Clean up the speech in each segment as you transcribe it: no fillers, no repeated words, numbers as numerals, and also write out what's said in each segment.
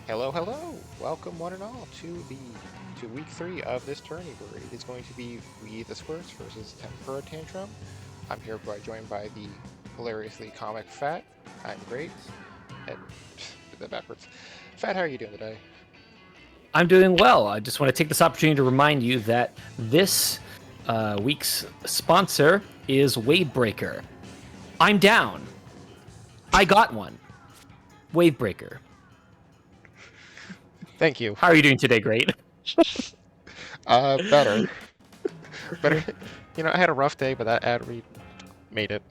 Hello, hello! Welcome one and all to week 3 of this tourney where it is going to be Weeee the Squirts versus Tempura Tantrum. I'm here joined by the hilariously comic Fat. I'm great. And did that backwards. Fat, how are you doing today? I'm doing well. I just want to take this opportunity to remind you that this week's sponsor is Wavebreaker. I'm down. I got one. Wavebreaker. Thank you. How are you doing today? Great. Better. Better. You know, I had a rough day, but that ad read made it.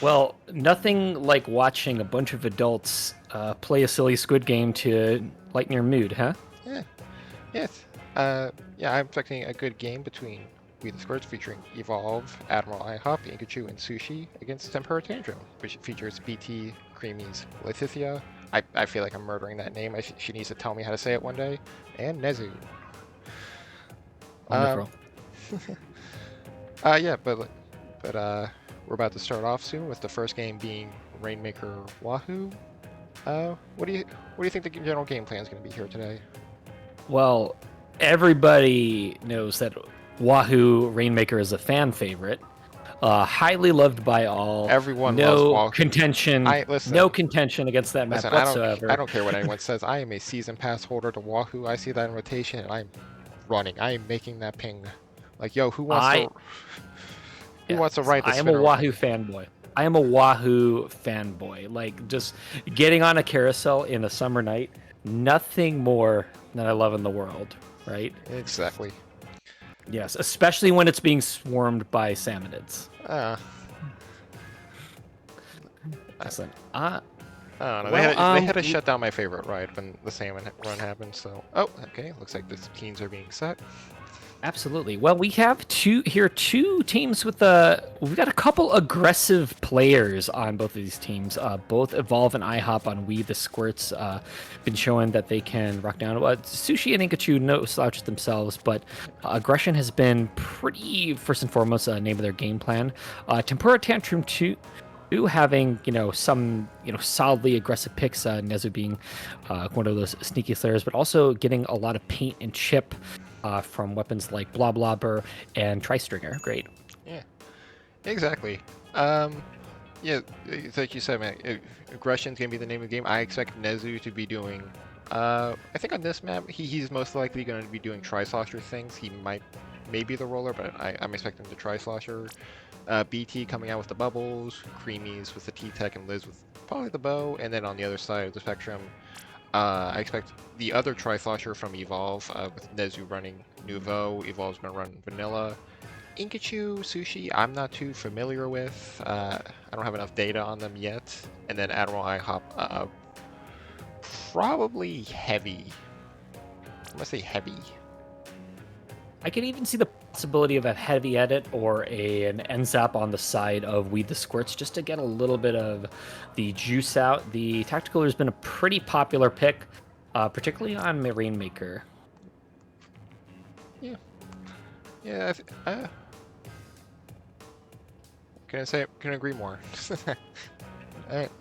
Well, nothing like watching a bunch of adults play a silly Squid Game to lighten your mood, huh? Yeah. Yes. Yeah, I'm expecting a good game between Weeee the Squirts featuring Evolve, Admiral IHOP, Inkachu, and Sushi against Tempura Tantrum, which features BT, Creamies, Leticia. I feel like I'm murdering that name. She needs to tell me how to say it one day. And Nezu. Wonderful. Yeah, but we're about to start off soon with the first game being Rainmaker Wahoo. What do you think the general game plan is going to be here today? Well, everybody knows that Wahoo Rainmaker is a fan favorite. Highly loved by all. Everyone loves Wahoo. Contention. No contention against that map whatsoever. I don't care what anyone says. I am a season pass holder to Wahoo. I see that invitation and I'm running. I am making that ping. Like, yo, who wants to write this? I am a Wahoo fanboy. I am a Wahoo fanboy. Like, just getting on a carousel in a summer night, nothing more than I love in the world, right? Exactly. Yes, especially when it's being swarmed by salmonids. Listen, I don't know. Well, they had to shut down my favorite ride when the salmon run happened. So, oh, okay. Looks like the teams are being set. Absolutely. Well, we have two teams with we've got a couple aggressive players on both of these teams. Both Evolve and IHOP on Weeee the Squirts been showing that they can rock down. Sushi and Inkachu no slouches themselves, but aggression has been pretty first and foremost name of their game plan. Tempura Tantrum 2 having some solidly aggressive picks, Nezu being one of those sneaky slayers, but also getting a lot of paint and chip from weapons like Bloblobber and Tri-Stringer. Great. Yeah, exactly. Yeah, it's like you said, man, aggression's gonna be the name of the game. I expect Nezu to be doing I think on this map he's most likely going to be doing Tri-Slosher things. He might maybe the roller, but I'm expecting the Tri-Slosher. BT coming out with the bubbles, Creamies with the T-Tech, and Liz with probably the bow. And then on the other side of the spectrum, I expect the other Tri-Slosher from Evolve, with Nezu running Nouveau. Evolve's going to run Vanilla. Inkachu, Sushi, I'm not too familiar with. I don't have enough data on them yet. And then Admiral IHOP, probably heavy. I'm going to say heavy. I could even see the possibility of a heavy edit or an NZAP on the side of Weeee the Squirts just to get a little bit of the juice out. The Tactical has been a pretty popular pick, particularly on Rainmaker. Yeah. Yeah, can agree more. Alright.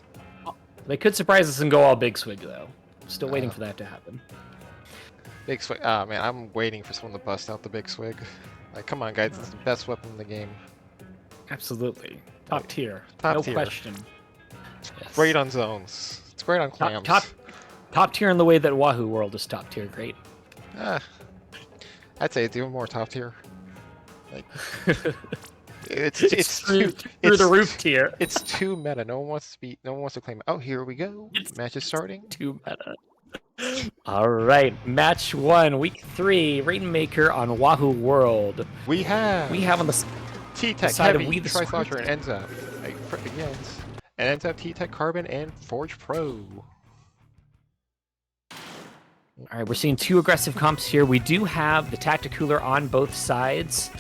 They could surprise us and go all Big Swig, though. Still waiting for that to happen. Big Swig. Oh, man, I'm waiting for someone to bust out the Big Swig. Like, come on, guys, it's the best weapon in the game. Absolutely. Top tier. Top no tier. Question. Yes. Great on zones. It's great on clams. Top tier in the way that Wahoo World is top tier. Great. I'd say it's even more top tier. Like, it's through the roof tier. It's too meta. No one wants to claim. Oh, here we go. Match is starting. Too meta. All right, match 1, week 3, Rainmaker on Wahoo World. We have on the T-Tech side Heavy, of Weeee the Tri-Slosher, and NZAP. Yes, and NZAP, T-Tech Carbon, and Forge Pro. All right, we're seeing 2 aggressive comps here. We do have the Tacticooler on both sides.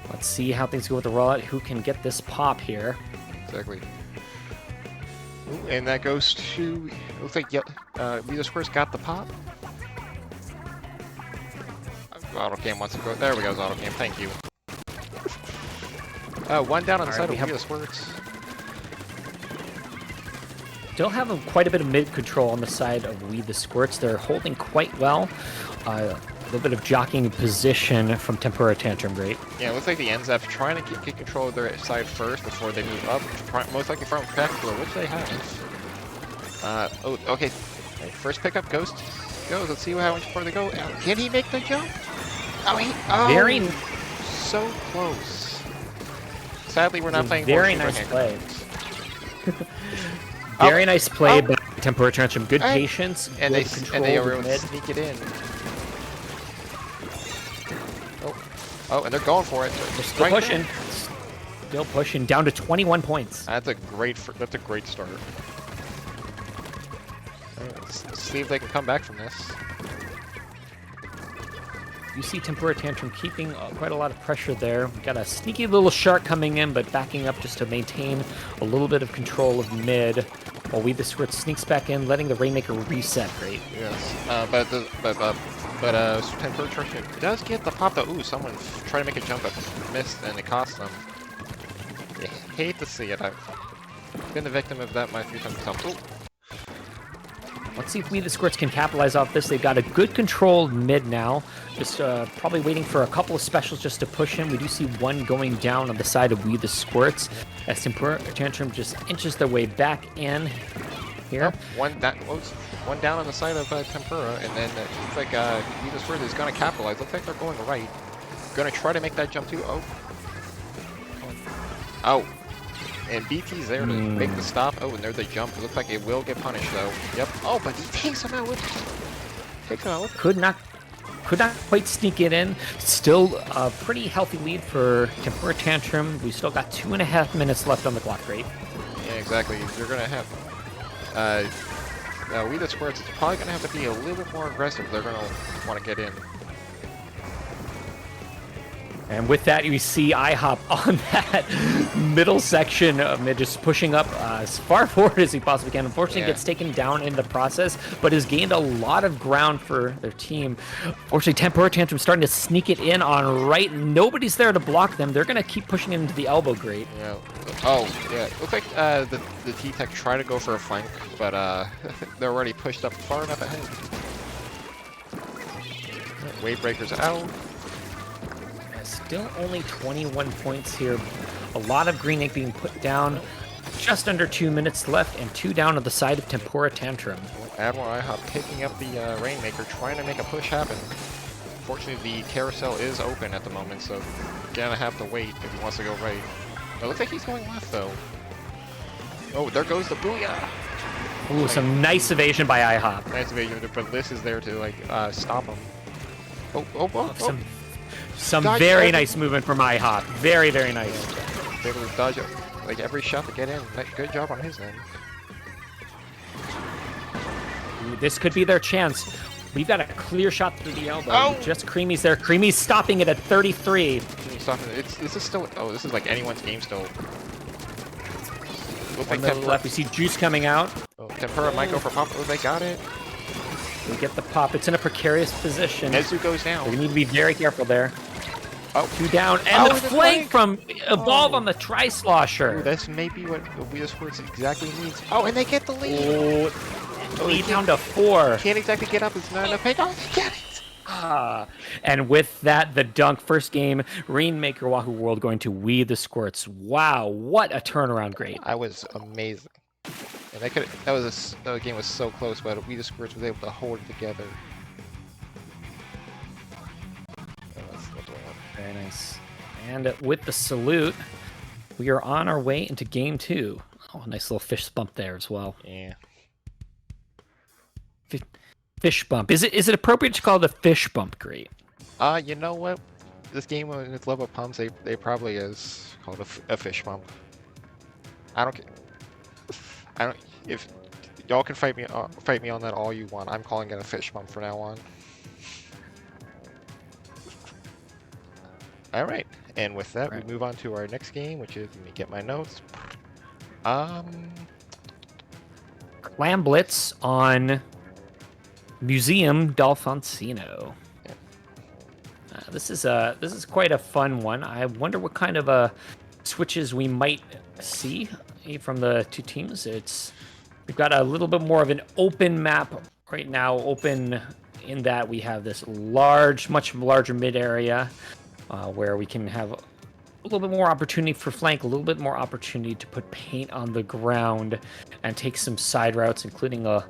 Let's see how things go with the rollout. Who can get this pop here? Exactly. Ooh, and that goes to, it looks like Weeee the Squirts got the pop. AutoCam wants to go. There we go, AutoCam. Thank you. One down on the side of Weeee the Squirts. still have quite a bit of mid control on the side of Weeee the Squirts. They're holding quite well. A little bit of jockeying position from Tempura Tantrum, great. Yeah, it looks like the NZF trying to get control of their side first before they move up. Most likely from Practical, which they have. Oh, okay. First pickup goes. Let's see how much further they go. Can he make the jump? Very so close. Sadly, we're not playing. Very nice play. Very nice play by Tempura Tantrum. Good patience, and good they control were able to sneak it in. Oh, and they're going for it. They're still pushing. Still pushing down to 21 points. That's a great start. Let's see if they can come back from this. You see Tempura Tantrum keeping quite a lot of pressure there. We got a sneaky little shark coming in, but backing up just to maintain a little bit of control of mid. While Weeee the Squirts sneaks back in, letting the Rainmaker reset. Great. Yes, but Tempura Tantrum does get the pop. Ooh, someone tried to make a jump but missed, and it cost them. I hate to see it. I've been the victim of that my few times myself. Ooh. Let's see if Weeee the Squirts can capitalize off this. They've got a good controlled mid now. Just probably waiting for a couple of specials just to push him. We do see one going down on the side of Weeee the Squirts as Tempura Tantrum just inches their way back in here. One down on the side of Tempura, and then it looks like Weeee the Squirts is going to capitalize. Looks like they're going right. Going to try to make that jump too. Oh. And BT's there to make the stop. Oh, and there's the jump. It looks like it will get punished, though. Yep. Oh, but he takes him out with... Could not quite sneak it in. Still a pretty healthy lead for Tempura Tantrum. We still got 2.5 minutes left on the clock, right? Yeah, exactly. You're going to have... Weeee the Squirts is probably going to have to be a little bit more aggressive. They're going to want to get in. And with that, you see IHOP on that middle section of mid, just pushing up as far forward as he possibly can. Unfortunately, gets taken down in the process, but has gained a lot of ground for their team. Fortunately, Tempura Tantrum starting to sneak it in on right. Nobody's there to block them. They're going to keep pushing into the elbow grate. Yeah. Oh, yeah. Looks like the T-Tech try to go for a flank, but they're already pushed up far enough ahead. Wave breakers out. Still only 21 points here. A lot of green ink being put down. Just under 2 minutes left, and 2 down on the side of Tempura Tantrum. Admiral IHOP picking up the Rainmaker, trying to make a push happen. Fortunately, the carousel is open at the moment, so gonna have to wait if he wants to go right. It looks like he's going left, though. Oh, there goes the Booyah! Ooh, some nice evasion by IHOP. Nice evasion, but Liz is there to, like, stop him. Some very nice movement from IHOP. Very, very nice. Yeah. Able to dodge like every shot to get in. Good job on his end. Ooh, this could be their chance. We've got a clear shot through the elbow. Just Creamy's there. Creamy's stopping it at 33. This is still. Oh, this is like anyone's game still. Looks like Tempura left. We see Juice coming out. Oh, Tempura might go for pop. Oh, they got it. We get the pop. It's in a precarious position. Nezu goes down. We need to be very careful there. Oh, 2 down, and the flank from Evolve on the Tri-Slosher. Ooh, that's maybe what Weeee the Squirts exactly needs. Oh, and they get the lead. Lead down to 4. Can't exactly get up. It's not enough paint. Oh, they get it. And with that, the dunk. First game, Rainmaker Wahoo World going to Weeee the Squirts. Wow, what a turnaround! Great. I was amazing. And they could. The game was so close, but Weeee the Squirts was able to hold it together. Very nice. And with the salute, we are on our way into game 2. Oh, nice little fish bump there as well. Yeah. Fish bump. Is it appropriate to call it a fish bump? Great. You know what? This game with level pumps, they probably is called a fish bump. I don't care. If y'all can fight me on that all you want. I'm calling it a fish bump from now on. All right, and with that, we move on to our next game, which is, let me get my notes. Clam Blitz on Museum D'Alfonsino. Yeah. This is quite a fun one. I wonder what kind of switches we might see from the two teams. It's We've got a little bit more of an open map right now, open in that we have this large, much larger mid area where we can have a little bit more opportunity for flank, a little bit more opportunity to put paint on the ground and take some side routes, including a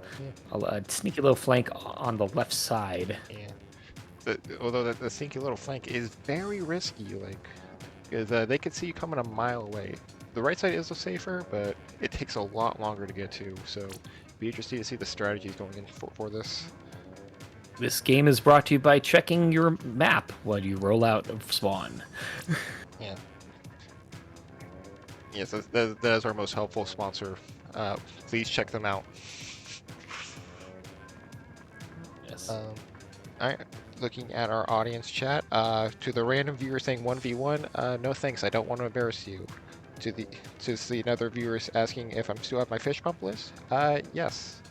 sneaky little flank on the left side. Yeah. Although the sneaky little flank is very risky, like, because they could see you coming a mile away. The right side is safer, but it takes a lot longer to get to, so be interested to see the strategies going in for this. This game is brought to you by checking your map when you roll out of spawn. Yeah. Yes, that is our most helpful sponsor. Please check them out. Yes. All right. Looking at our audience chat, to the random viewer saying 1v1, no thanks, I don't want to embarrass you. To the another viewers asking if I'm still at my fish pump list, yes.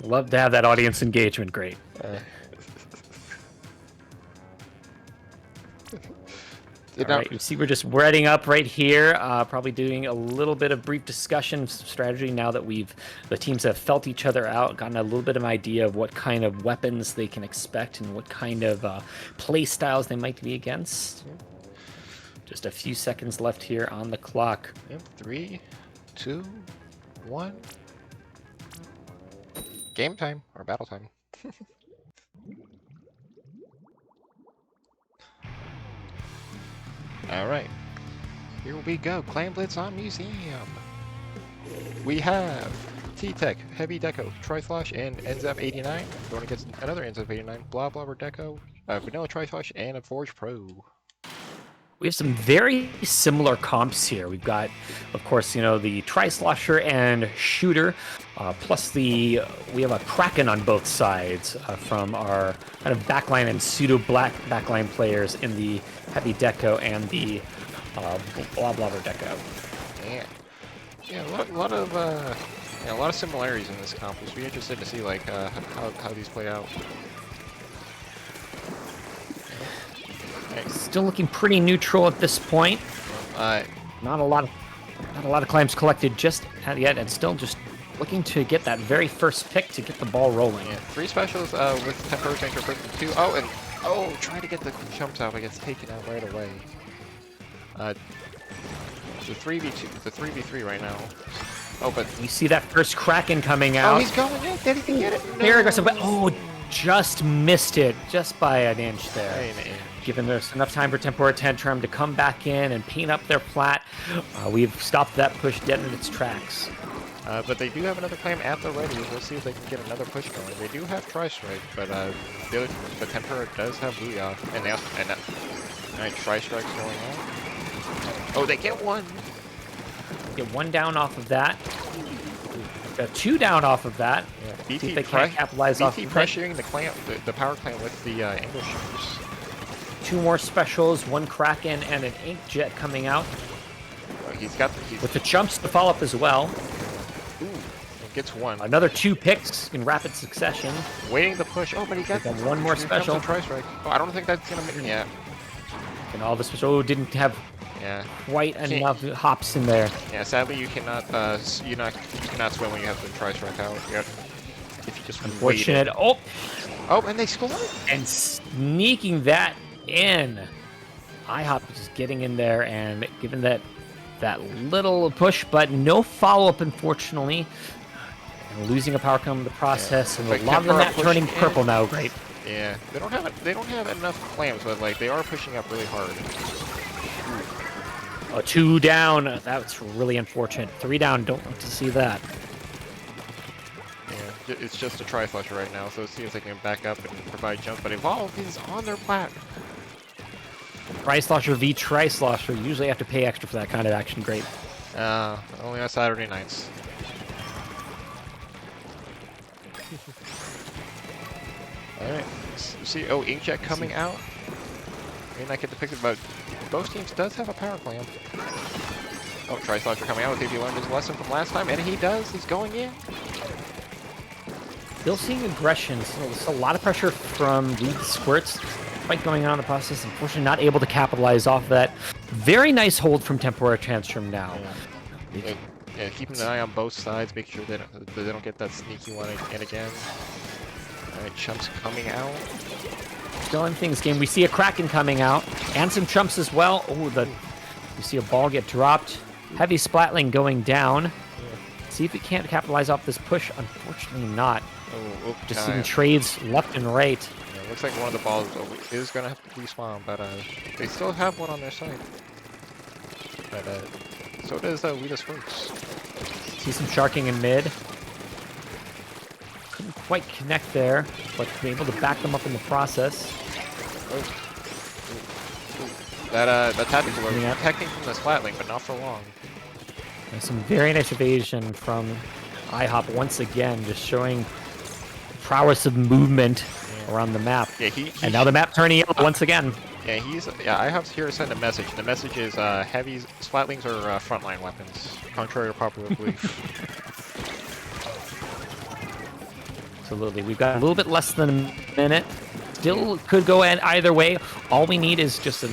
Love to have that audience engagement. Great. All right, you see we're just reading up right here, probably doing a little bit of brief discussion strategy now that the teams have felt each other out, gotten a little bit of an idea of what kind of weapons they can expect and what kind of play styles they might be against. Yep. Just a few seconds left here on the clock. Yep. 3, 2, 1. Game time or battle time. All right, here we go. Clan Blitz on Museum. We have T-Tech, Heavy Deco, Triflash, and NZAP 89 going against another NZAP 89, Blah Blubber Deco, Vanilla Triflash, and a Forge Pro. We have some very similar comps here. We've got, of course, the Tri-Slosher and Shooter, plus we have a Kraken on both sides from our kind of backline and pseudo-black backline players in the Heavy Deco and the Blah Blubber Deco. Yeah, a lot of similarities in this comp. We'll be interested to see like how these play out. Still looking pretty neutral at this point. Not a lot of claims collected just yet, and still just looking to get that very first pick to get the ball rolling. Yeah, 3 specials with Tempura, Tantrum, 2. Oh, and trying to get the jumps out, but gets taken out right away. It's a 3v2, it's a 3v3 right now. Oh, but you see that first Kraken coming out. Oh, he's going in. Did he get it? No. Very aggressive, but just missed it, just by an inch there. Hey, man. Given there's enough time for Tempura Tantrum to come back in and paint up their plat, we've stopped that push dead in its tracks. But they do have another claim at the ready. We'll see if they can get another push going. They do have Tri-Strike, but Tempura does have Booyah. And Tri-Strike's going on. Oh, they get one. Get one down off of that. Got 2 down off of that. Yeah. See if they can't capitalize off of pressuring the power clamp with the English shooters. 2 more specials, 1 Kraken and an Inkjet coming out. With the jumps to follow up as well. Ooh, gets 1. Another 2 picks in rapid succession. Waiting to push. Oh, but he got 1 more special. Tri-Strike. Oh, I don't think that's gonna make it yet. And all the special didn't have quite enough hops in there. Yeah, sadly you cannot you cannot swim when you have the Tri-Strike out. If you just unfortunate. Oh, and they scored. And sneaking that in. IHOP just getting in there and giving that little push, but no follow-up, unfortunately. And losing a power cam in the process, and a lot of the map turning purple now. Great. Yeah, they don't have enough clams, but like they are pushing up really hard. 2 down. That's really unfortunate. 3 down. Don't want to see that. Yeah, it's just a Tri-Flusher right now, so let's see if they can back up and provide jump. But Evolve is on their plat. Tri-Slosher v Tri-Slosher. Usually have to pay extra for that kind of action. Great. Only on Saturday nights. Alright, see, Inkjet coming out. May not get depicted, but both teams does have a power clamp. Oh, Tri-Slosher coming out with if he learned his lesson from last time, and he does. He's going in. Still seeing aggression. So a lot of pressure from the Squirts. fight going on in the process. Unfortunately, not able to capitalize off that. Very nice hold from Tempura Tantrum now. Yeah, keeping an eye on both sides, make sure they don't get that sneaky one again. Alright, Chump's coming out. Still in things game. We see a Kraken coming out, and some Chumps as well. Oh, you see a ball get dropped. Heavy Splatling going down. See if he can't capitalize off this push. Unfortunately not. Just seeing trades left and right. Yeah, looks like one of the balls is going to have to respawn, but they still have one on their side. But so does Weeee Squirts. See some sharking in mid. Couldn't quite connect there, but been able to back them up in the process. That tactical protecting from the Splatling, but not for long. And some very nice evasion from IHOP once again, just showing prowess of movement around the map. Yeah, and now the map turning yellow once again. Yeah, IHOP's here to send a message. The message is heavy Splatlings are frontline weapons, contrary to popular belief. Absolutely. We've got a little bit less than a minute. Still could go in either way. All we need is just a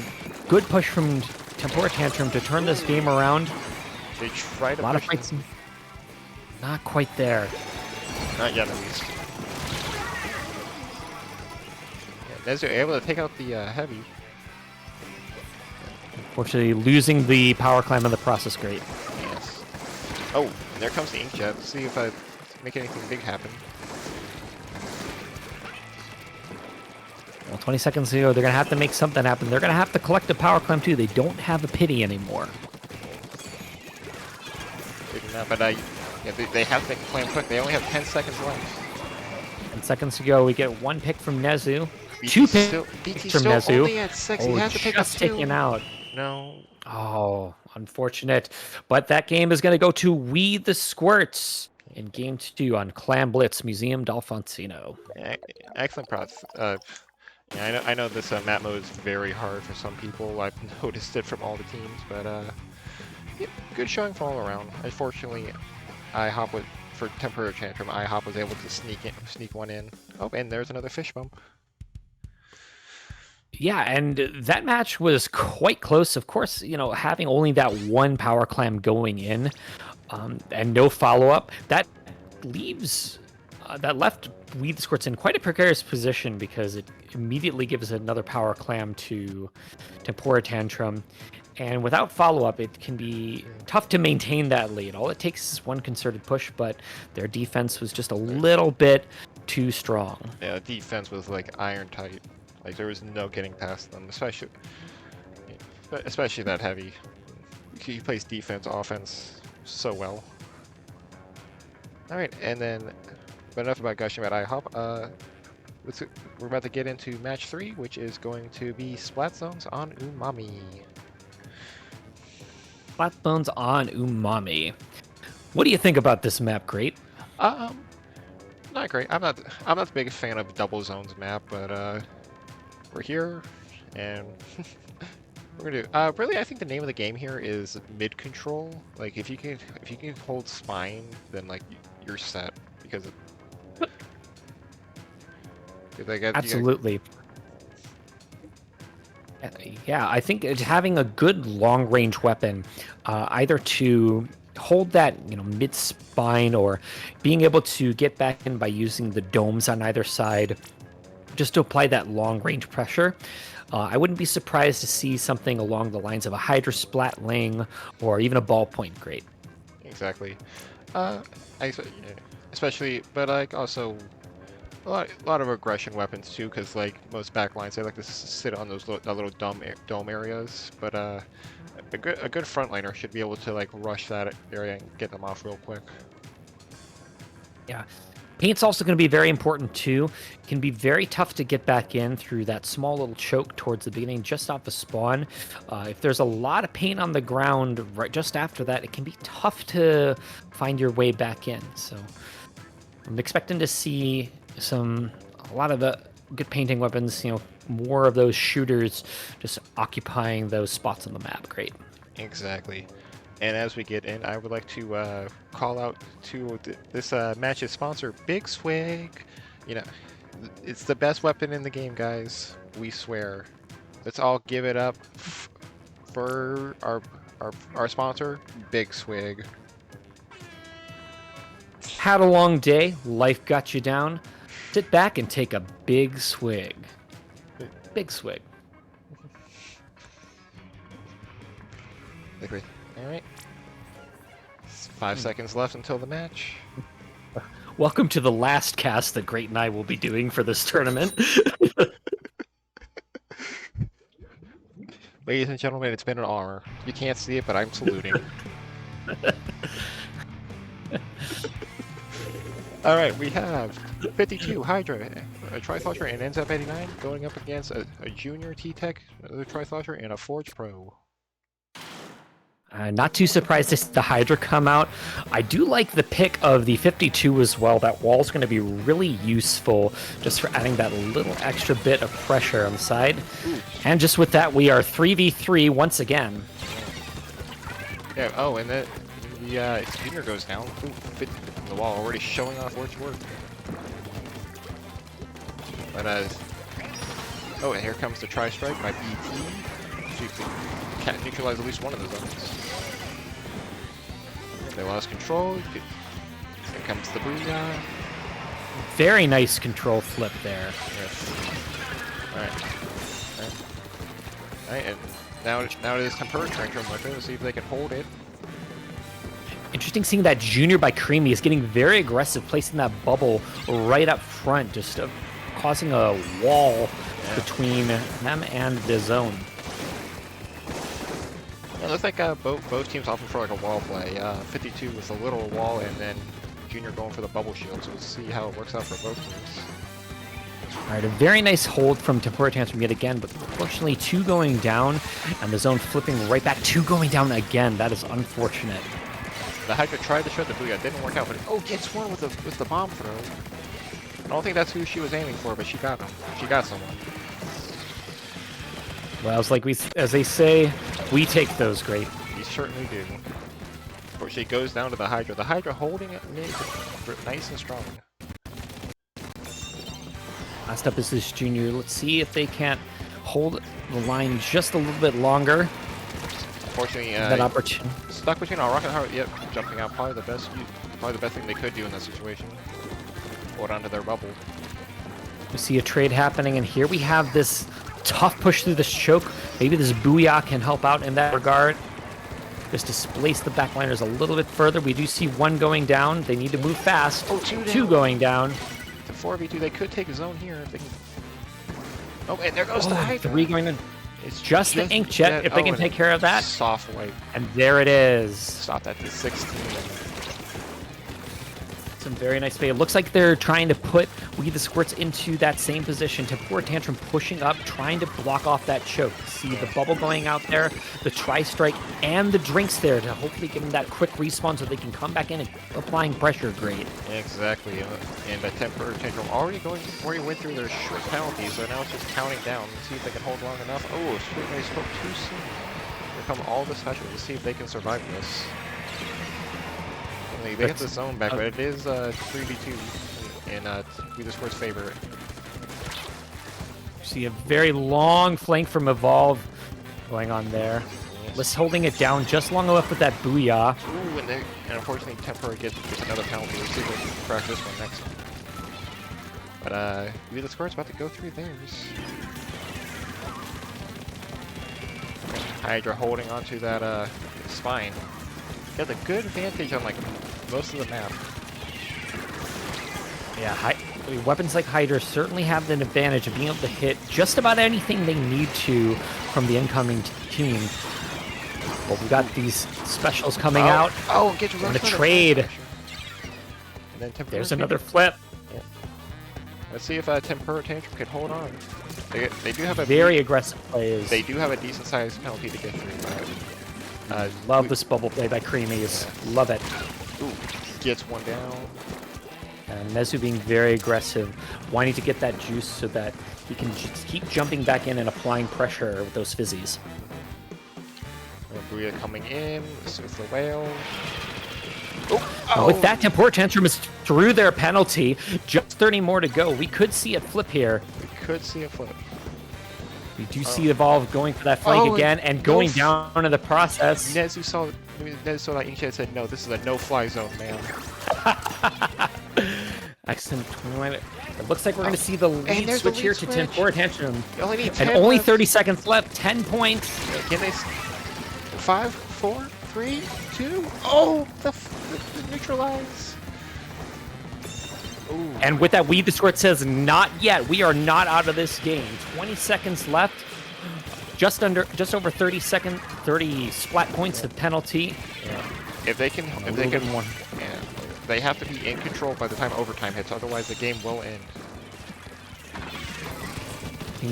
good push from Tempura Tantrum to turn this game around. They try to a lot of fights. Not quite there. Not yet, at least. Yeah, Nezu able to take out the heavy. Unfortunately, losing the power climb in the process. Great. Yes. Oh, and there comes the inkjet. Let's see if I make anything big happen. Well, 20 seconds ago, they're going to have to make something happen. They're going to have to collect a power climb, too. They don't have a pity anymore. But yeah, they have to make a climb quick. They only have 10 seconds left. 10 seconds to go. We get one pick from Nezu. Two picks from Nezu. Only at 6. He has to pick up 2. Taken out. No. Oh, unfortunate. But that game is going to go to Weeee the Squirts in Game 2 on Clam Blitz, Museum d'Alfonsino. Yeah, excellent props. Yeah, I know this map mode is very hard for some people. I've noticed it from all the teams, but yeah, good showing from all around. Unfortunately, for Tempura Tantrum, IHOP was able to sneak one in. Oh, and there's another fish bump. Yeah, and that match was quite close. Of course, you know, having only that one power clam going in and no follow-up, that left Weeee the Squirts in quite a precarious position because it immediately gives another power clam to Tempura Tantrum. And without follow-up, it can be tough to maintain that lead. All it takes is one concerted push, but their defense was just a little bit too strong. Yeah, defense was like iron tight. Like there was no getting past them, especially that heavy. He plays defense, offense so well. All right, and then, but enough about gushing about IHOP. We're about to get into match 3, which is going to be Splat Zones on Umami. Splat Zones on Umami. What do you think about this map, Great? Not great. I'm not the biggest fan of double zones map, but we're here, and we're gonna do. Really, I think the name of the game here is mid control. Like if you can hold spine, then like you're set because. Absolutely. Yeah, I think having a good long-range weapon, either to hold that mid spine or being able to get back in by using the domes on either side, just to apply that long-range pressure. I wouldn't be surprised to see something along the lines of a Hydra Splatling or even a ballpoint Great. Exactly. Especially, but like also. A lot of aggression weapons too, because like most backlines, they like to sit on those little dome areas. But a good frontliner should be able to like rush that area and get them off real quick. Yeah, paint's also going to be very important too. It can be very tough to get back in through that small little choke towards the beginning, just off the spawn. If there's a lot of paint on the ground right just after that, it can be tough to find your way back in. So I'm expecting to see a lot of the good painting weapons, more of those shooters just occupying those spots on the map. Great. Exactly. And as we get in, I would like to call out to this match's sponsor, Big Swig. It's the best weapon in the game, guys. We swear. Let's all give it up for our sponsor, Big Swig. Had a long day, life got you down. Sit back and take a big swig. Big swig. All right. 5 seconds left until the match. Welcome to the last cast that Great and I will be doing for this tournament. Ladies and gentlemen, it's been an honor. You can't see it, but I'm saluting. All right, we have 52 Hydra, a Tri-Slosher, and ends up 89 going up against a Junior T-Tech, the Tri-Slosher, and a Forge Pro. Not too surprised to see the Hydra come out. I do like the pick of the 52 as well. That wall's going to be really useful just for adding that little extra bit of pressure on the side. Ooh. And just with that, we are 3v3 once again. Yeah, oh, and the Junior goes down. Ooh, the wall already showing off where it's work. But, oh, and here comes the Tri-Strike by BT. So you can neutralize at least one of the zones. They lost control. Here comes the Booyah. Very nice control flip there. Yes. Alright. Alright, and now it is Tempura Tantrum with it. Let's see if they can hold it. Interesting seeing that Junior by Creamy is getting very aggressive, placing that bubble right up front, just causing a wall between them and the zone. Yeah, it looks like both teams opting for like a wall play. 52 with a little wall, and then Junior going for the bubble shield. So we'll see how it works out for both teams. All right, a very nice hold from Tempura Tantrum yet again, but unfortunately 2 going down, and the zone flipping right back, 2 going down again. That is unfortunate. The Hydra tried to shut the Booyah, didn't work out, but gets one with the bomb throw. I don't think that's who she was aiming for, but she got him. She got someone. Well, it's like as they say, we take those great. We certainly do. Of course, she goes down to the Hydra. The Hydra holding it mid, nice and strong. Last up is this Junior. Let's see if they can't hold the line just a little bit longer. Unfortunately, that opportunity. Stuck between our Rocket and Heart. Yep, jumping out. Probably the best thing they could do in this situation. Hold onto their bubble. We see a trade happening, and here we have this tough push through this choke. Maybe this Booyah can help out in that regard. Just displace the backliners a little bit further. We do see 1 going down. They need to move fast. Oh, 2 going down. The 4v2, they could take a zone here if they can. Oh, and there goes the Hydra. 3 going in. It's just the Inkjet, if they can take care of that. Soft wipe. And there it is. Stop that to 16. Some very nice play. It looks like they're trying to put Weeee the Squirts into that same position. Tempura Tantrum pushing up, trying to block off that choke. See the bubble going out there, the Tri-Strike, and the drinks there to hopefully give them that quick respawn so they can come back in and applying pressure. Great. Exactly. And the Tempura Tantrum already went through their short penalty, so now it's just counting down. See if they can hold long enough. Oh, they spoke too soon. Here come all the specials. Let's see if they can survive this. They get the zone back, but it is 3v2 in Weeee the Squirts' favor. See a very long flank from Evolve going on there. Yes. Let's holding it down just long enough with that Booyah. Ooh, and unfortunately Tempura gets another penalty. Let's see if they can crack this one next. But Weeee the Squirts about to go through theirs. Hydra holding onto that spine. Got a good advantage on like most of the map. Yeah, weapons like Hydra certainly have an advantage of being able to hit just about anything they need to from the incoming team. Well, we got these specials coming out. Oh, get your a trade. And then there's another flip. Yeah. Let's see if Tempura Tantrum can hold on. They do have a very aggressive plays. They do have a decent sized penalty to get through. Love this bubble play by Creamies. Yeah. Love it. Ooh, gets one down. And Nezu being very aggressive, wanting to get that juice so that he can just keep jumping back in and applying pressure with those fizzies. Booyah coming in. This is the whale. Oh, And with that, Tempura Tantrum is through their penalty. Just 30 more to go. We could see it flip here. We could see a flip. We do see Evolve going for that flank again and going down in the process. Nezu saw that Inkhead and said, no, this is a no-fly zone, man. Excellent. It looks like we're going to see the lead switch here to Tempura Tantrum. And only 30 seconds left. 10 points. Can they... 5, 4, 3, 2... Oh! The neutralize! Ooh. And with that, Weeee the Squirts says, not yet. We are not out of this game. 20 seconds left. Just over 30 splat points of penalty. Yeah. If they can, they have to be in control by the time overtime hits. Otherwise, the game will end.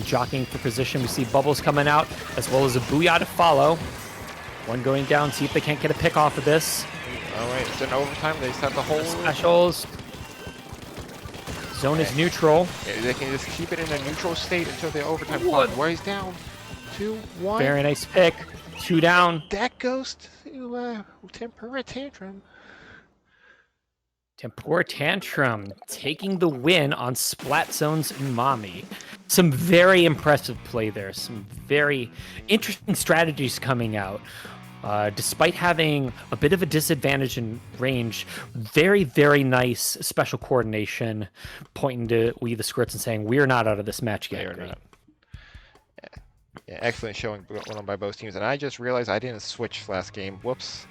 Jockeying for position. We see bubbles coming out, as well as a booyah to follow. One going down. See if they can't get a pick off of this. All right, it's in overtime. They just have the whole specials. Zone is neutral. They can just keep it in a neutral state until the overtime clock wears down. 2, 1. Very nice pick. 2 down. That goes to Tempura Tantrum. Tempura Tantrum taking the win on Splat Zone's Umami. Some very impressive play there. Some very interesting strategies coming out. Despite having a bit of a disadvantage in range, very, very nice special coordination, pointing to Weeee the Squirts and saying, we're not out of this match yet. Yeah, excellent showing going on by both teams. And I just realized I didn't switch last game. Whoops.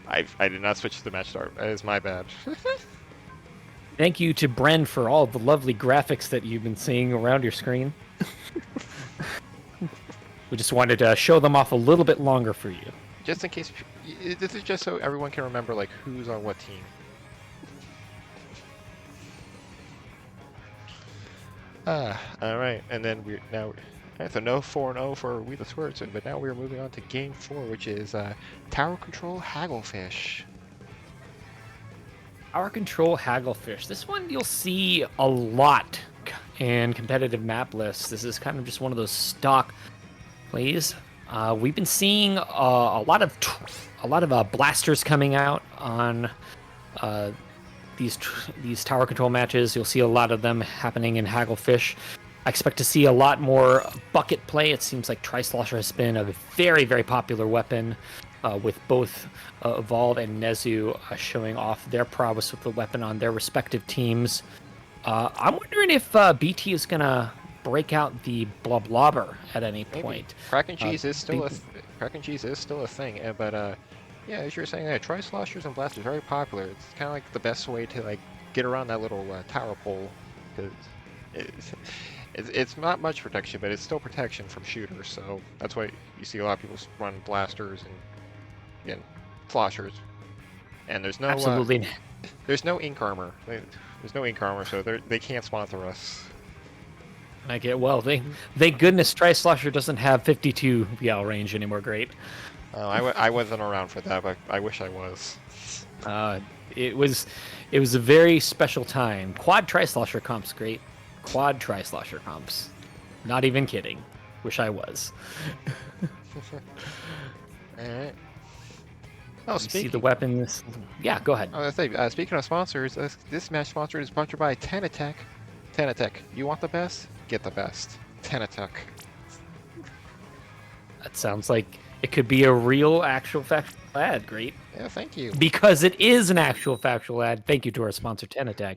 I did not switch to the match start. That is my bad. Thank you to Bren for all the lovely graphics that you've been seeing around your screen. We just wanted to show them off a little bit longer for you. Just in case, this is just so everyone can remember like who's on what team. All right, and then we're now. It's a no 4-0 for Weeee the Squirts, but now we're moving on to game 4, which is Tower Control Hagglefish. Tower Control Hagglefish. This one you'll see a lot in competitive map lists. This is kind of just one of those stock plays. We've been seeing a lot of blasters coming out on these tower control matches. You'll see a lot of them happening in Hagglefish. I expect to see a lot more bucket play. It seems like Tri-Slosher has been a very, very popular weapon, with both Evolve and Nezu showing off their prowess with the weapon on their respective teams. I'm wondering if BT is going to break out the Bloblobber at any point. Crack and cheese is still a thing, but yeah, as you were saying, Tri-Sloshers and blasters are very popular. It's kind of like the best way to like get around that little tower pole, because it's not much protection, but it's still protection from shooters. So that's why you see a lot of people run blasters and again sloshers. And there's no absolutely there's no ink armor. There's no ink armor, so they can't sponsor us. I get thank goodness Tri-Slosher doesn't have 52 VL range anymore. Great. I wasn't around for that, but I wish I was. It was a very special time. Quad Tri-Slosher comps, great. Quad Tri-Slosher comps. Not even kidding. Wish I was. Alright. Oh, see the weapons. Yeah, go ahead. I was gonna say, speaking of sponsors, this match sponsor is sponsored by Tantrum. Tantrum, you want the best? Get the best. Tantrum. That sounds like it could be a real, actual, factual ad. Great. Yeah, thank you. Because it is an actual, factual ad. Thank you to our sponsor, Tantrum.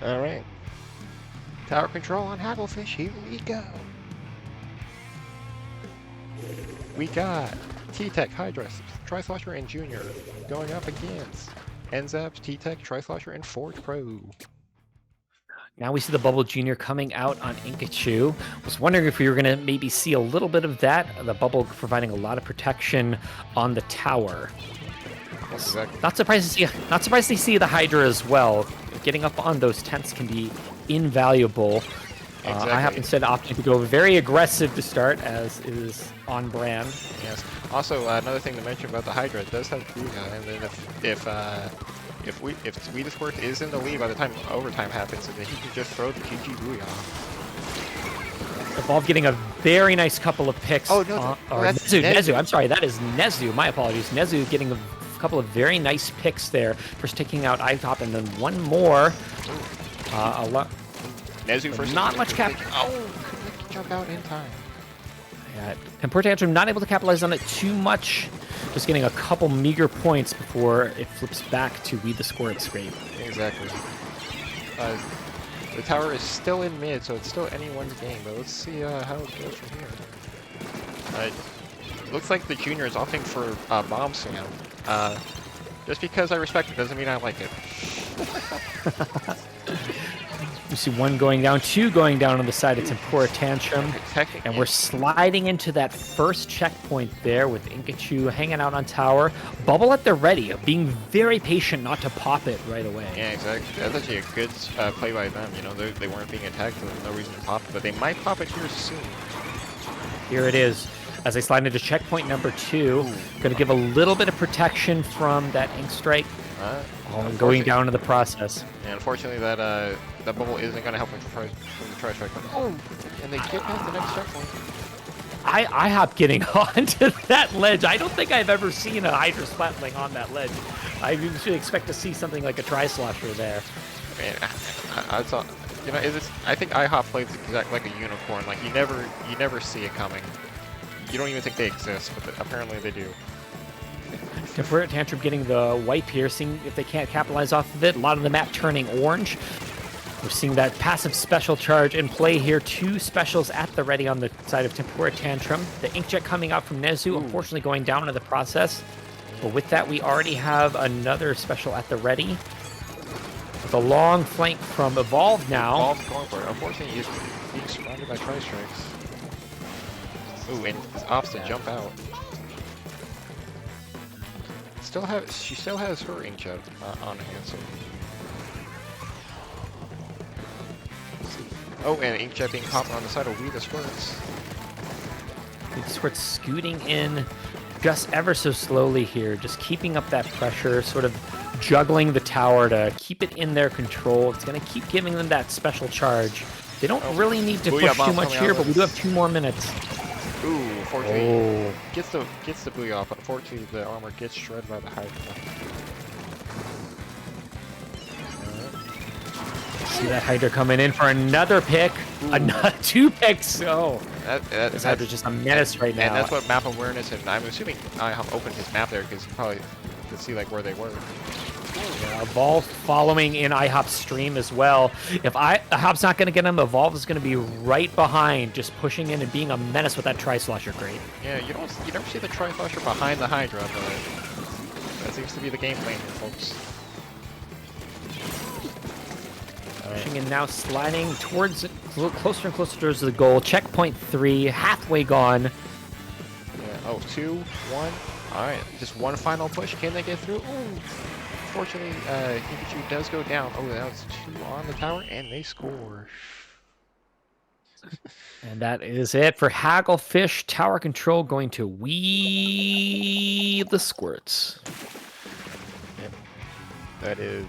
All right. Tower control on Hagglefish. Here we go. We got T-Tech, Hydra, Tri-Slosher, and Junior going up against Enzaps, T-Tech, Tri-Slosher, and Forge Pro. Now we see the Bubble Junior coming out on Inkachu. Was wondering if we were going to maybe see a little bit of that. The Bubble providing a lot of protection on the tower. Exactly. Not surprised to see the Hydra as well. Getting up on those tents can be invaluable. Exactly. I have instead opted to go very aggressive to start, as is on brand. Yes. Also, another thing to mention about the Hydra, it does have Booyah, and then if Weeee the Squirts is in the lead by the time overtime happens, then he can just throw the PG Booyah. Evolve getting a very nice couple of picks. Oh, no, Or that's Nezu, Nezu. Nezu. I'm sorry, that is Nezu. My apologies. Nezu getting a couple of very nice picks there, first taking out IHOP, and then one more. A lot. Nezu first. Not much cap. Oh, couldn't jump out in time. Yeah, Tempura Tantrum not able to capitalize on it too much. Just getting a couple meager points before it flips back to Weeee the Squirts. Great. Exactly. The tower is still in mid, so it's still anyone's game, but let's see how it goes from here. Looks like the junior is opting for Bomb Sam. Just because I respect it doesn't mean I like it. You see one going down, two going down on the side of Tempura Tantrum. And we're sliding into that first checkpoint there with Inkachu hanging out on tower. Bubble at the ready, being very patient not to pop it right away. Yeah, exactly. That's actually a good play by them. You know, they weren't being attacked, so there's no reason to pop it, but they might pop it here soon. Here it is. As they slide into checkpoint number 2, going to give a little bit of protection from that Ink Strike. Going down to the process. And unfortunately, that bubble isn't going to help him from the tri-strike. Oh, and they get past the next checkpoint. IHOP getting onto that ledge. I don't think I've ever seen a Hydra Splatling on that ledge. I usually expect to see something like a Tri-Slosher there. Man, I thought, you know, I think IHOP plays exactly like a unicorn. Like you never see it coming. You don't even think they exist, but apparently they do. Tempura Tantrum getting the wipe here, seeing if they can't capitalize off of it. A lot of the map turning orange. We're seeing that passive special charge in play here. 2 specials at the ready on the side of Tempura Tantrum. The Inkjet coming out from Nezu, unfortunately going down in the process. But with that, we already have another special at the ready. With a long flank from Evolve now. Evolve's going for it. Unfortunately, he's being surrounded by tri-strikes. Ooh, and opts to jump out. She still has her Inkjet on hand, so. Oh, and Inkjet being popped on the side of Weeee the Squirts. Weeee the Squirts scooting in just ever so slowly here, just keeping up that pressure, sort of juggling the tower to keep it in their control. It's going to keep giving them that special charge. They don't really need to push too much here, but we do have 2 more minutes. Ooh, unfortunately, gets the Booyah, but unfortunately the armor gets shredded by the Hydra. See that Hydra coming in for another pick. Another 2 picks. Oh, this Hydra's just a menace right now. And that's what map awareness, and I'm assuming IHOP opened his map there because he probably could see like where they were. Yeah, Evolve following in IHOP's stream as well. If IHOP's not going to get him, Evolve is going to be right behind, just pushing in and being a menace with that Tri-Slosher. Great. Yeah, you never see the Tri-Slosher behind the Hydra, but that seems to be the game plan here, folks. Pushing in now, sliding towards it, closer and closer towards the goal. Checkpoint 3, halfway gone. Yeah. Oh, 2, 1. All right, just one final push. Can they get through? Ooh. Unfortunately, Pikachu does go down. Oh, that was 2 on the tower, and they score. And that is it for Hagglefish. Tower control going to Weeee the Squirts. Yep. That is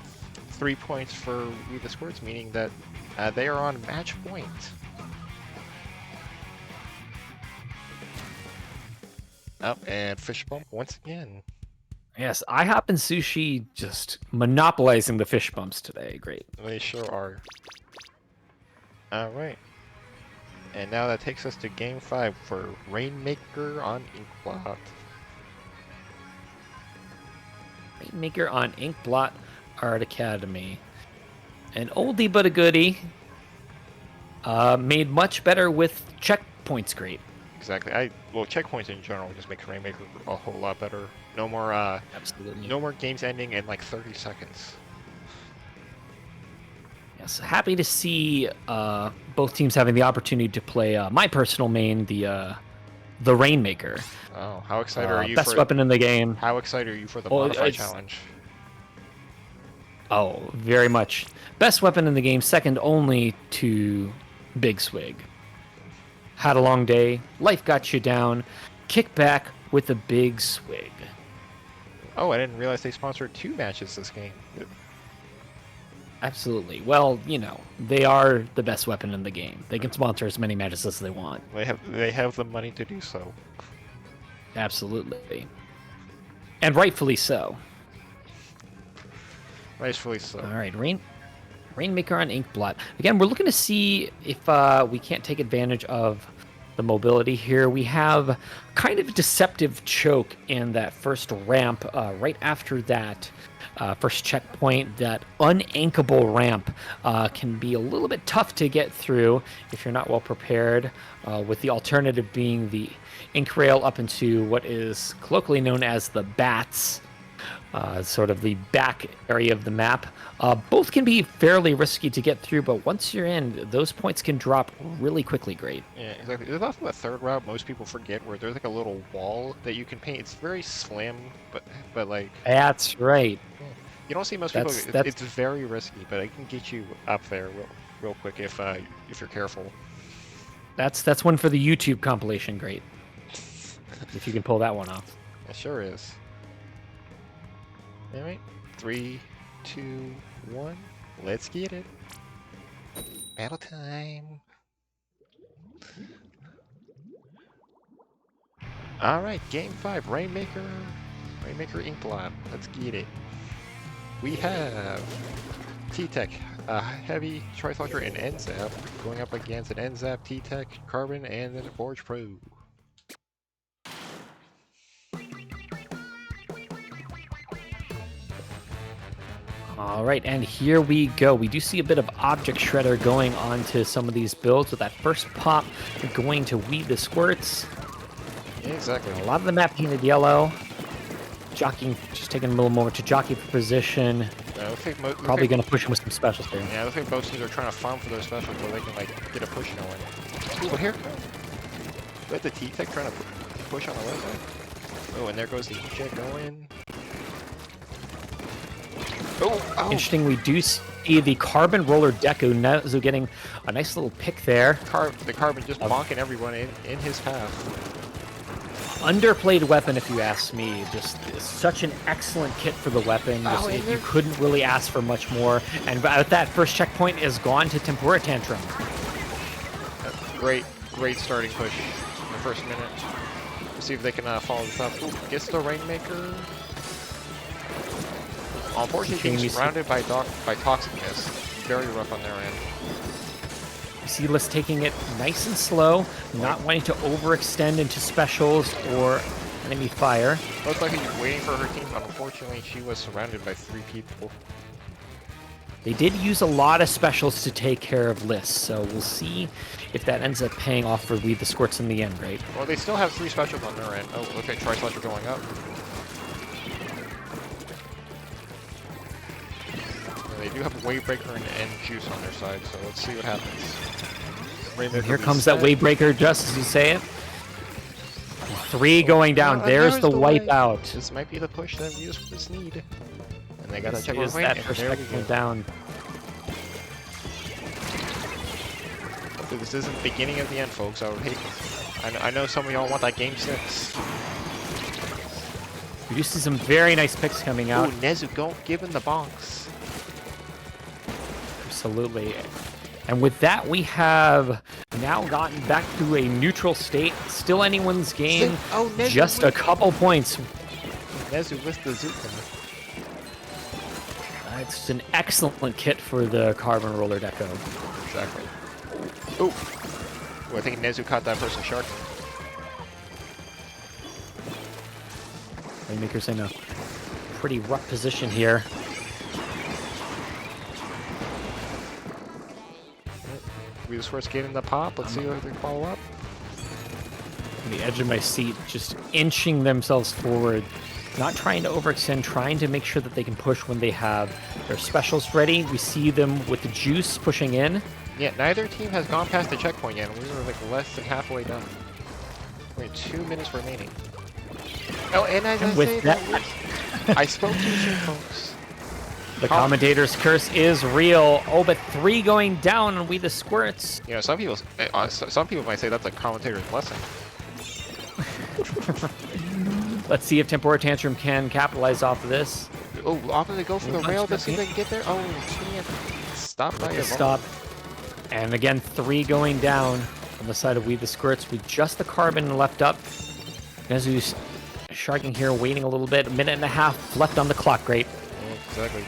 3 points for Weeee the Squirts, meaning that they are on match point. Oh, and Fish Bump once again. Yes, IHOP and Sushi just monopolizing the fish bumps today. Great. They sure are. Alright. And now that takes us to Game 5 for Rainmaker on Inkblot. Rainmaker on Inkblot Art Academy. An oldie but a goodie. Made much better with checkpoints. Great. Exactly. Well, checkpoints in general just make Rainmaker a whole lot better. No more absolutely. No more games ending in like 30 seconds. Yes, happy to see both teams having the opportunity to play my personal main, the Rainmaker. Oh, how excited are you best for weapon in the game. How excited are you for the Modify challenge? Oh, very much. Best weapon in the game, second only to Big Swig. Had a long day, life got you down, kick back with a Big Swig. Oh, I didn't realize they sponsored 2 matches this game. Absolutely. Well, you know, they are the best weapon in the game. They can sponsor as many matches as they want. They have the money to do so. Absolutely. And rightfully so. Rightfully so. All right, Rainmaker on Inkblot. Again, we're looking to see if we can't take advantage of the mobility here. We have kind of a deceptive choke in that first ramp right after that first checkpoint. That unankable ramp can be a little bit tough to get through if you're not well prepared, with the alternative being the ink rail up into what is colloquially known as the bats. Sort of the back area of the map. Both can be fairly risky to get through, but once you're in, those points can drop really quickly. Great. Yeah, exactly. There's also the third route most people forget, where there's like a little wall that you can paint. It's very slim, but like That's right. you don't see most people. It's very risky, but it can get you up there real quick if you're careful. That's one for the YouTube compilation. Great. If you can pull that one off. It sure is. All right, 3, 2, 1. Let's get it. Battle time. All right, game 5. Rainmaker Inkblot. Let's get it. We have T-Tech, Heavy, Tri-Slaughter, and NZAP going up against an NZAP, T-Tech, Carbon, and then a Forge Pro. All right, and here we go. We do see a bit of object shredder going on to some of these builds, with that first pop going to Weeee the Squirts. Yeah, exactly. A lot of the map painted yellow. Jockeying, just taking a little moment to jockey for position. Probably going to push him with some specials here. Yeah, I think both teams are trying to farm for those specials where they can like get a push going. Ooh, here. Let the T-Tech trying to push on the left side. Oh, and there goes the E-Jet going. Oh. Interesting, we do see the Carbon Roller Deco Nezu getting a nice little pick there. The Carbon just bonking everyone in his path. Underplayed weapon, if you ask me. Just such an excellent kit for the weapon. You couldn't really ask for much more. And that first checkpoint is gone to Tempura Tantrum. Great starting push in the first minute. Let's see if they can follow this up. Ooh, gets the Rainmaker. Unfortunately, being surrounded by toxicness. Very rough on their end. Seedless taking it nice and slow, not wanting to overextend into specials or enemy fire. Looks like he's waiting for her team, but unfortunately she was surrounded by 3 people. They did use a lot of specials to take care of lists, so we'll see if that ends up paying off for Weeee the Squirts in the end, right? Well, they still have 3 specials on their end. Oh, look at Tri-Slasher going up. They do have Wavebreaker and Juice on their side, so let's see what happens. Here comes that Wavebreaker, just as you say it. 3 going down. There's the wipeout. This might be the push that we just need. And they got to check is that perspective down. This isn't the beginning of the end, folks. I would hate. I know some of y'all want that game 6. We do see some very nice picks coming out. Ooh, Nezu, go give him the bonks. Absolutely. And with that, we have now gotten back to a neutral state. Still anyone's game. Just a couple points. Nezu with the Zuka. It's an excellent kit for the Carbon Roller Deco. Exactly. Oh, I think Nezu caught that person shark. Rainmaker's in a pretty rough position here. We just first getting the pop. Let's see if they follow up. On the edge of my seat, just inching themselves forward, not trying to overextend, trying to make sure that they can push when they have their specials ready. We see them with the juice pushing in. Yeah, neither team has gone past the checkpoint yet, and we were like less than halfway done. Wait, 2 minutes remaining. Oh, and as I say that, I spoke too soon, folks. The commentator's curse is real. Oh, but 3 going down on Weeee the Squirts. You know, some people might say that's a commentator's blessing. Let's see if Tempura Tantrum can capitalize off of this. Oh, often they go for the rail. Let's see if they can get there. Oh, can't. Stop by The Evolve. stop. And again, 3 going down on the side of Weeee the Squirts with just the carbon left up. Nezu's sharking here, waiting a little bit. 1.5 minutes left on the clock. Great. Yeah, exactly.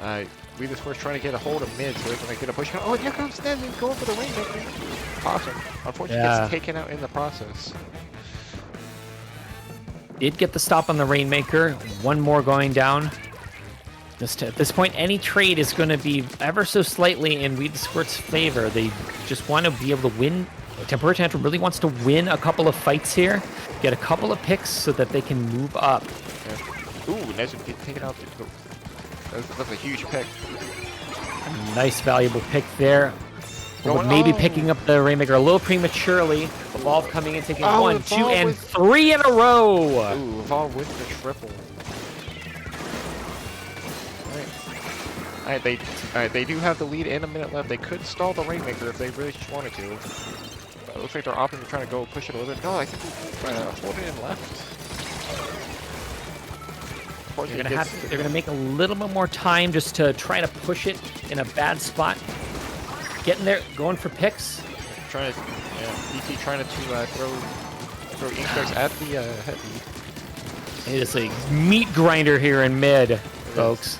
Weeee the Squirts trying to get a hold of mid so they can get a push. Oh, here comes Nezu going for the Rainmaker. Awesome. Unfortunately, gets taken out in the process. Did get the stop on the Rainmaker. 1 more going down. At this point, any trade is going to be ever so slightly in Weeee the Squirt's favor. They just want to be able to win. Tempura Tantrum really wants to win a couple of fights here, get a couple of picks so that they can move up. Yeah. Ooh, Nezu taken out. That's a huge pick. A nice, valuable pick there. But maybe picking up the Rainmaker a little prematurely. Evolve coming in, taking 1, 2, and 3 in a row. Ooh, Evolve with the triple. Alright, they do have the lead and a minute left. They could stall the Rainmaker if they really just wanted to. It looks like they're opting to try to go push it a little bit. No, I think they're trying to hold it in left. They're gonna make a little bit more time just to try to push it in a bad spot. Getting there, going for picks. Trying to, PT trying to throw inspects at the heavy. It is a meat grinder here in mid, folks.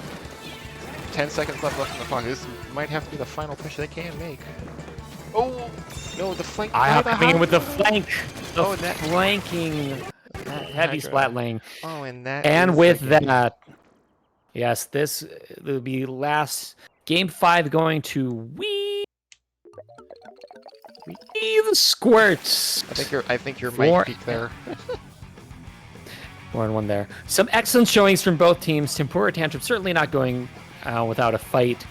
10 seconds left on the clock. This might have to be the final push they can make. Oh no, the flank. I coming in with the flank. Oh, that flanking. Heavy splatling. Oh, and and with that, yes, this will be last game 5 going to Weeee the Squirts. I think you're might peak there. 4-1 there. Some excellent showings from both teams. Tempura Tantrum certainly not going without a fight,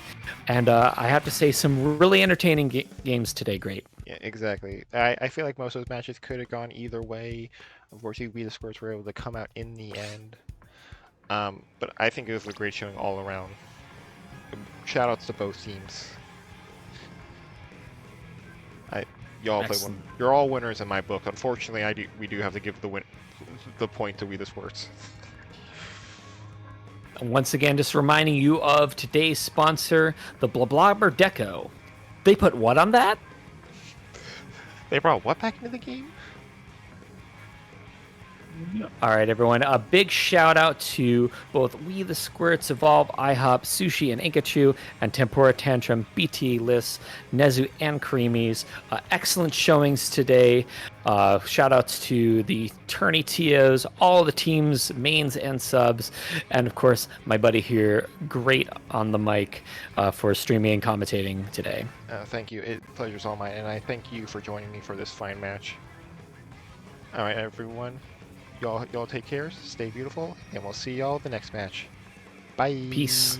and I have to say some really entertaining games today. Great. Yeah, exactly. I feel like most of those matches could have gone either way. Unfortunately, we the Squirts were able to come out in the end. But I think it was a great showing all around. Shout outs to both teams. Y'all play one. You're all winners in my book. Unfortunately, we do have to give the point to Weeee the Squirts. Once again, just reminding you of today's sponsor, the Blabber Deco. They put what on that? They brought what back into the game? All right, everyone. A big shout out to both Weeee the Squirts, Evolve, IHOP, Sushi, and Inkachu, and Tempura Tantrum, BT, Liss, Nezu, and Creamies. Excellent showings today. Shout outs to the tourney TOs, all the teams, mains, and subs, and of course, my buddy here, great on the mic for streaming and commentating today. Thank you. Pleasure's all mine, and I thank you for joining me for this fine match. All right, everyone. Y'all take care, stay beautiful, and we'll see y'all the next match. Bye. Peace.